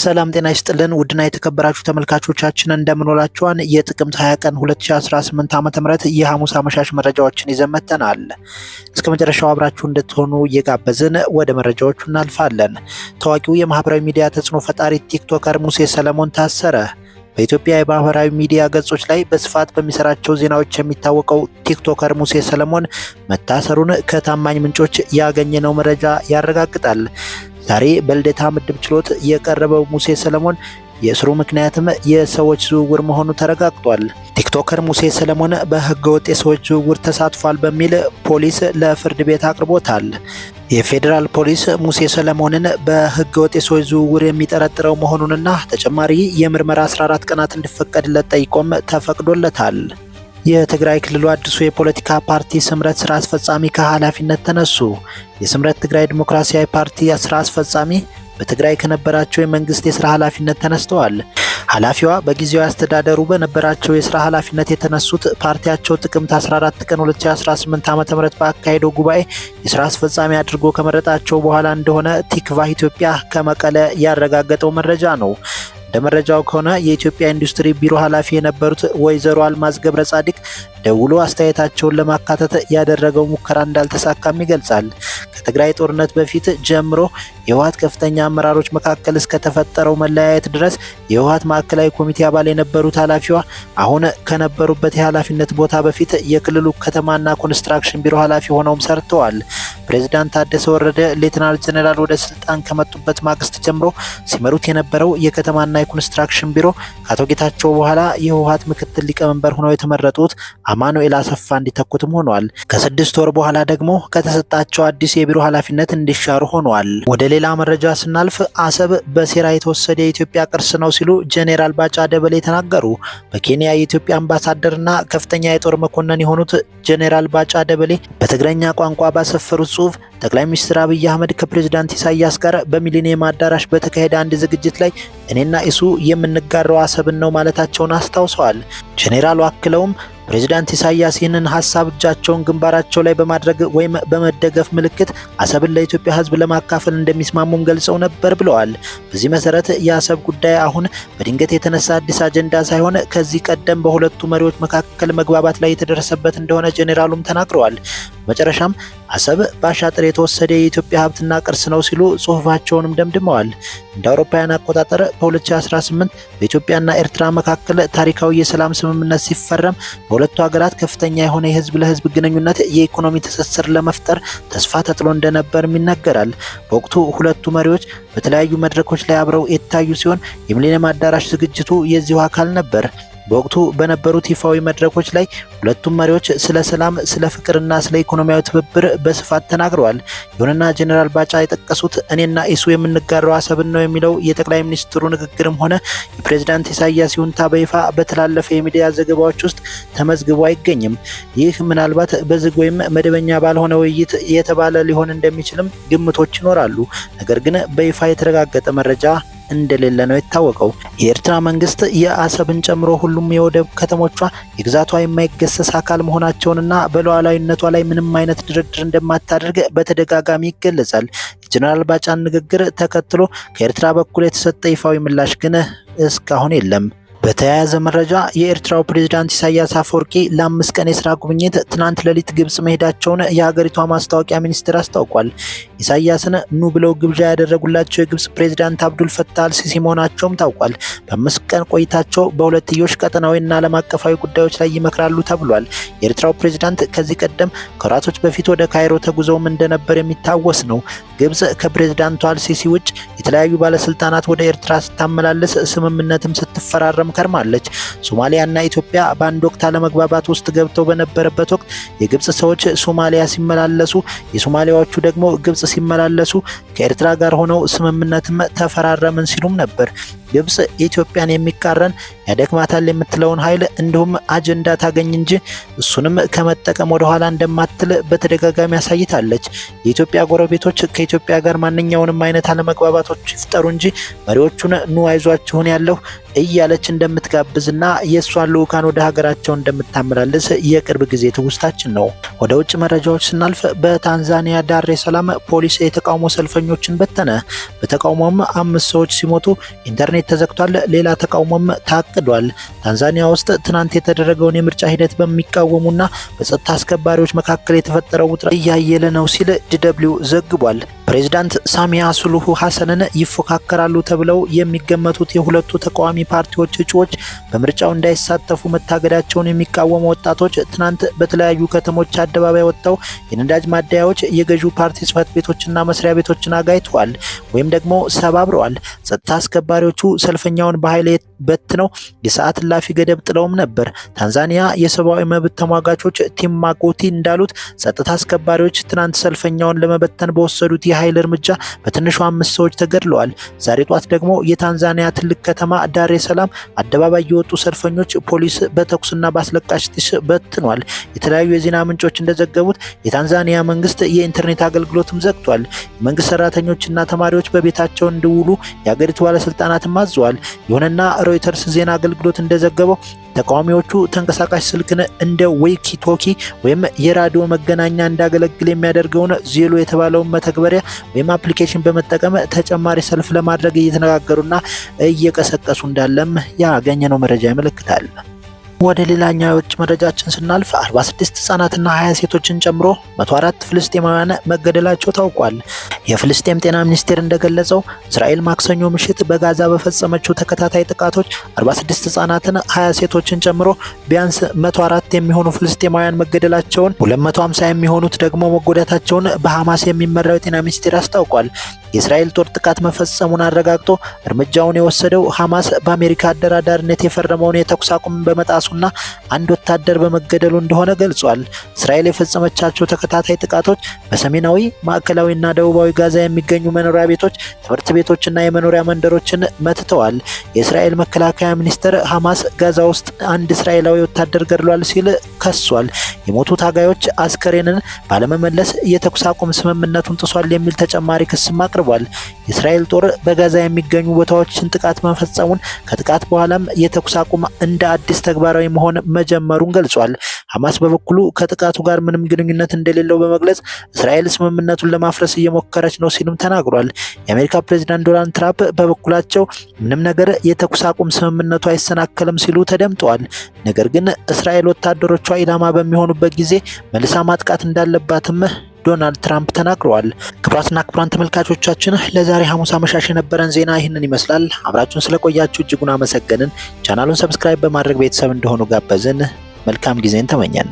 ሰላም ጤና ይስጥልን ውድና የተከበራችሁ ተመልካቾቻችን እንደምንውላችኋን የጥቅምት 20 ቀን 2018 ዓ.ም የሐሙስ አመሻሽ መረጃዎችን ይዘን መጥተናል። እስከ መጨረሻው አብራችሁ እንድትሆኑ እየጋበዝን ወደ መረጃዎቹ እናልፋለን። ታዋቂው የማህበራዊ ሚዲያ ተጽዕኖ ፈጣሪ ቲክቶከር ሙሴ ሰለሞን ታሰረ። በኢትዮጵያ የማህበራዊ ሚዲያ ገጾች ላይ በስፋት በሚሰራቸው ዜናዎች የሚታወቀው ቲክቶከር ሙሴ ሰለሞን መታሰሩን ከታማኝ ምንጮች ያገኘነው መረጃ ያረጋግጣል። ዛሬ በልደታ ምድብ ችሎት የቀረበው ሙሴ ሰለሞን የእስሩ ምክንያትም የሰዎች ዝውውር መሆኑ ተረጋግጧል። ቲክቶከር ሙሴ ሰለሞን በህገወጥ የሰዎች ዝውውር ተሳትፏል በሚል ፖሊስ ለፍርድ ቤት አቅርቦታል። የፌዴራል ፖሊስ ሙሴ ሰለሞንን በህገወጥ የሰዎች ዝውውር የሚጠረጥረው መሆኑንና ተጨማሪ የምርመራ 14 ቀናት እንዲፈቀድለት ጠይቆም ተፈቅዶለታል። የትግራይ ክልሉ አዲሱ የፖለቲካ ፓርቲ ስምረት ስራ አስፈጻሚ ከኃላፊነት ተነሱ። የስምረት ትግራይ ዲሞክራሲያዊ ፓርቲ ስራ አስፈጻሚ በትግራይ ከነበራቸው የመንግስት የስራ ኃላፊነት ተነስተዋል። ኃላፊዋ በጊዜያዊ አስተዳደሩ በነበራቸው የስራ ኃላፊነት የተነሱት ፓርቲያቸው ጥቅምት 14 ቀን 2018 ዓ.ም ባካሄደው ጉባኤ የስራ አስፈጻሚ አድርጎ ከመረጣቸው በኋላ እንደሆነ ቲክቫህ ኢትዮጵያ ከመቀለ ያረጋገጠው መረጃ ነው። እንደ መረጃው ከሆነ የኢትዮጵያ ኢንዱስትሪ ቢሮ ኃላፊ የነበሩት ወይዘሮ አልማዝ ገብረ ጻዲቅ ደውሎ አስተያየታቸውን ለማካተት ያደረገው ሙከራ እንዳልተሳካም ይገልጻል። ከትግራይ ጦርነት በፊት ጀምሮ የህወሓት ከፍተኛ አመራሮች መካከል እስከ ተፈጠረው መለያየት ድረስ የህወሓት ማዕከላዊ ኮሚቴ አባል የነበሩት ኃላፊዋ አሁን ከነበሩበት የኃላፊነት ቦታ በፊት የክልሉ ከተማና ኮንስትራክሽን ቢሮ ኃላፊ ሆነውም ሰርተዋል። ፕሬዝዳንት ታደሰ ወረደ ሌተናል ጀነራል ወደ ስልጣን ከመጡበት ማግስት ጀምሮ ሲመሩት የነበረው የከተማና የኮንስትራክሽን ቢሮ ከአቶ ጌታቸው በኋላ የህወሓት ምክትል ሊቀመንበር ሆነው የተመረጡት አማኑኤል አሰፋ እንዲተኩትም ሆኗል። ከ6 ወር በኋላ ደግሞ ከተሰጣቸው አዲስ የቢሮ ኃላፊነት እንዲሻሩ ሆኗል። ወደ ሌላ መረጃ ስናልፍ አሰብ በሴራ የተወሰደ የኢትዮጵያ ቅርስ ነው ሲሉ ጄኔራል ባጫ ደበሌ ተናገሩ። በኬንያ የኢትዮጵያ አምባሳደርና ከፍተኛ የጦር መኮንን የሆኑት ጄኔራል ባጫ ደበሌ በትግረኛ ቋንቋ ባሰፈሩት ጽሑፍ ጠቅላይ ሚኒስትር አብይ አህመድ ከፕሬዝዳንት ኢሳያስ ጋር በሚሊኒየም አዳራሽ በተካሄደ አንድ ዝግጅት ላይ እኔና ኢሱ የምንጋራው አሰብን ነው ማለታቸውን አስታውሰዋል። ጄኔራሉ አክለውም ፕሬዝዳንት ኢሳያስ ይህንን ሐሳብ እጃቸውን ግንባራቸው ላይ በማድረግ ወይም በመደገፍ ምልክት አሰብን ለኢትዮጵያ ሕዝብ ለማካፈል እንደሚስማሙም ገልጸው ነበር ብለዋል። በዚህ መሰረት የአሰብ ጉዳይ አሁን በድንገት የተነሳ አዲስ አጀንዳ ሳይሆን ከዚህ ቀደም በሁለቱ መሪዎች መካከል መግባባት ላይ የተደረሰበት እንደሆነ ጄኔራሉም ተናግረዋል። በመጨረሻም አሰብ በአሻጥር የተወሰደ የኢትዮጵያ ሀብትና ቅርስ ነው ሲሉ ጽሑፋቸውንም ደምድመዋል። እንደ አውሮፓውያን አቆጣጠር በ2018 በኢትዮጵያና ኤርትራ መካከል ታሪካዊ የሰላም ስምምነት ሲፈረም በሁለቱ ሀገራት ከፍተኛ የሆነ የህዝብ ለህዝብ ግንኙነት የኢኮኖሚ ትስስር ለመፍጠር ተስፋ ተጥሎ እንደነበርም ይነገራል። በወቅቱ ሁለቱ መሪዎች በተለያዩ መድረኮች ላይ አብረው የታዩ ሲሆን የሚሊኒየም አዳራሽ ዝግጅቱ የዚሁ አካል ነበር። በወቅቱ በነበሩት ይፋዊ መድረኮች ላይ ሁለቱም መሪዎች ስለ ሰላም፣ ስለ ፍቅርና ስለ ኢኮኖሚያዊ ትብብር በስፋት ተናግረዋል። ይሁንና ጄኔራል ባጫ የጠቀሱት እኔና ኢሱ የምንጋራው አሰብን ነው የሚለው የጠቅላይ ሚኒስትሩ ንግግርም ሆነ የፕሬዝዳንት ኢሳያስ ይሁንታ በይፋ በተላለፈ የሚዲያ ዘገባዎች ውስጥ ተመዝግቦ አይገኝም። ይህ ምናልባት በዝግ ወይም መደበኛ ባልሆነ ውይይት የተባለ ሊሆን እንደሚችልም ግምቶች ይኖራሉ። ነገር ግን በይፋ የተረጋገጠ መረጃ እንደሌለ ነው የታወቀው። የኤርትራ መንግስት የአሰብን ጨምሮ ሁሉም የወደብ ከተሞቿ የግዛቷ የማይገሰስ አካል መሆናቸውንና በሉዓላዊነቷ ላይ ምንም አይነት ድርድር እንደማታደርግ በተደጋጋሚ ይገለጻል። የጄኔራል ባጫን ንግግር ተከትሎ ከኤርትራ በኩል የተሰጠ ይፋዊ ምላሽ ግን እስካሁን የለም። በተያያዘ መረጃ የኤርትራው ፕሬዝዳንት ኢሳያስ አፈወርቂ ለ5 ቀን የስራ ጉብኝት ትናንት ሌሊት ግብጽ መሄዳቸውን የሀገሪቷ ማስታወቂያ ሚኒስትር አስታውቋል። ኢሳያስን ኑ ብለው ግብዣ ያደረጉላቸው የግብጽ ፕሬዝዳንት አብዱል ፈታህ አልሲሲ መሆናቸውም ታውቋል። በ5 ቀን ቆይታቸው በሁለትዮሽ ቀጠናዊና ዓለም አቀፋዊ ጉዳዮች ላይ ይመክራሉ ተብሏል። የኤርትራው ፕሬዝዳንት ከዚህ ቀደም ከወራቶች በፊት ወደ ካይሮ ተጉዘውም እንደነበር የሚታወስ ነው። ግብጽ ከፕሬዝዳንቱ አልሲሲ ውጭ የተለያዩ ባለስልጣናት ወደ ኤርትራ ስታመላለስ ስምምነትም ስትፈራረም ከርማለች። ሶማሊያና ኢትዮጵያ በአንድ ወቅት አለመግባባት ውስጥ ገብተው በነበረበት ወቅት የግብጽ ሰዎች ሶማሊያ ሲመላለሱ፣ የሶማሊያዎቹ ደግሞ ግብጽ ሲመላለሱ ከኤርትራ ጋር ሆነው ስምምነትም ተፈራረምን ሲሉም ነበር። ግብጽ ኢትዮጵያን የሚቃረን ያደክማታል የምትለውን ኃይል እንዲሁም አጀንዳ ታገኝ እንጂ እሱንም ከመጠቀም ወደ ኋላ እንደማትል በተደጋጋሚ አሳይታለች። የኢትዮጵያ ጎረቤቶች ከኢትዮጵያ ጋር ማንኛውንም አይነት አለመግባባቶች ይፍጠሩ እንጂ መሪዎቹን ኑ አይዟችሁን ያለው እያለች እንደምትጋብዝና የእሷን ልዑካን ወደ ሀገራቸው እንደምታመላልስ የቅርብ ጊዜ ትውስታችን ነው። ወደ ውጭ መረጃዎች ስናልፍ በታንዛኒያ ዳሬ ሰላም ፖሊስ የተቃውሞ ሰልፈኞችን በተነ። በተቃውሞም 5 ሰዎች ሲሞቱ ኢንተርኔት ተዘግቷል። ሌላ ተቃውሞም ታቅዷል። ታንዛኒያ ውስጥ ትናንት የተደረገውን የምርጫ ሂደት በሚቃወሙና በጸጥታ አስከባሪዎች መካከል የተፈጠረው ውጥረት እያየለ ነው ሲል DW ዘግቧል። ፕሬዝዳንት ሳሚያ ሱሉሁ ሐሰንን ይፎካከራሉ ተብለው የሚገመቱት የሁለቱ ተቃዋሚ ፓርቲዎች እጩዎች በምርጫው እንዳይሳተፉ መታገዳቸውን የሚቃወሙ ወጣቶች ትናንት በተለያዩ ከተሞች አደባባይ ወጥተው የነዳጅ ማደያዎች፣ የገዢው ፓርቲ ጽሕፈት ቤቶችና መስሪያ ቤቶችን አጋይተዋል ወይም ደግሞ ሰባብረዋል። ጸጥታ አስከባሪዎቹ ሰልፈኛውን በኃይል በትነው የሰዓት እላፊ ገደብ ጥለውም ነበር። ታንዛኒያ የሰብአዊ መብት ተሟጋቾች ቲም ማጎቲ እንዳሉት ጸጥታ አስከባሪዎች ትናንት ሰልፈኛውን ለመበተን በወሰዱት የኃይል እርምጃ በትንሹ 5 ሰዎች ተገድለዋል። ዛሬ ጧት ደግሞ የታንዛኒያ ትልቅ ከተማ ዳሬ ሰላም አደባባይ የወጡ ሰልፈኞች ፖሊስ በተኩስና በአስለቃሽ ጢስ በትኗል። የተለያዩ የዜና ምንጮች እንደዘገቡት የታንዛኒያ መንግስት የኢንተርኔት አገልግሎትም ዘግቷል። የመንግስት ሰራተኞችና ተማሪዎች በቤታቸው እንዲውሉ የአገሪቱ ባለስልጣናትም አዘዋል። ይሁንና ሮይተርስ ዜና አገልግሎት እንደዘገበው ተቃዋሚዎቹ ተንቀሳቃሽ ስልክን እንደ ዌኪ ቶኪ ወይም የራዲዮ መገናኛ እንዳገለግል የሚያደርገውን ዜሎ የተባለውን መተግበሪያ ወይም አፕሊኬሽን በመጠቀም ተጨማሪ ሰልፍ ለማድረግ እየተነጋገሩና እየቀሰቀሱ እንዳለም ያገኘነው መረጃ ያመለክታል። ወደ ሌላኛው የውጭ መረጃችን ስናልፍ 46 ህጻናትና 20 ሴቶችን ጨምሮ 104 ፍልስጤማውያን መገደላቸው ታውቋል። የፍልስጤም ጤና ሚኒስቴር እንደገለጸው እስራኤል ማክሰኞ ምሽት በጋዛ በፈጸመችው ተከታታይ ጥቃቶች 46 ህጻናትን 20 ሴቶችን ጨምሮ ቢያንስ 104 የሚሆኑ ፍልስጤማውያን መገደላቸውን 250 የሚሆኑት ደግሞ መጎዳታቸውን በሐማስ የሚመራው የጤና ሚኒስቴር አስታውቋል። የእስራኤል ጦር ጥቃት መፈጸሙን አረጋግጦ እርምጃውን የወሰደው ሐማስ በአሜሪካ አደራዳሪነት የፈረመውን የተኩስ አቁም በመጣሱና አንድ ወታደር በመገደሉ እንደሆነ ገልጿል። እስራኤል የፈጸመቻቸው ተከታታይ ጥቃቶች በሰሜናዊ ማዕከላዊና ደቡባዊ ጋዛ የሚገኙ መኖሪያ ቤቶች፣ ትምህርት ቤቶችና የመኖሪያ መንደሮችን መትተዋል። የእስራኤል መከላከያ ሚኒስቴር ሐማስ ጋዛ ውስጥ አንድ እስራኤላዊ ወታደር ገድሏል ሲል ከሷል። የሞቱ ታጋዮች አስከሬንን ባለመመለስ የተኩስ አቁም ስምምነቱን ጥሷል የሚል ተጨማሪ ክስም አቅርቧል። የእስራኤል ጦር በጋዛ የሚገኙ ቦታዎችን ጥቃት መፈጸሙን ከጥቃት በኋላም የተኩስ አቁም እንደ አዲስ ተግባራዊ መሆን መጀመሩን ገልጿል። ሐማስ በበኩሉ ከጥቃቱ ጋር ምንም ግንኙነት እንደሌለው በመግለጽ እስራኤል ስምምነቱን ለማፍረስ እየሞከረች ነው ሲልም ተናግሯል። የአሜሪካ ፕሬዝዳንት ዶናልድ ትራምፕ በበኩላቸው ምንም ነገር የተኩስ አቁም ስምምነቱ አይሰናከልም ሲሉ ተደምጠዋል። ነገር ግን እስራኤል ወታደሮቿ ኢላማ በሚሆኑበት ጊዜ መልሳ ማጥቃት እንዳለባትም ዶናልድ ትራምፕ ተናግረዋል። ክቡራትና ክቡራን ተመልካቾቻችን ለዛሬ ሐሙስ አመሻሽ የነበረን ዜና ይህንን ይመስላል። አብራችሁን ስለቆያችሁ እጅጉን አመሰገንን። ቻናሉን ሰብስክራይብ በማድረግ ቤተሰብ እንደሆኑ ጋበዝን። መልካም ጊዜን ተመኘን።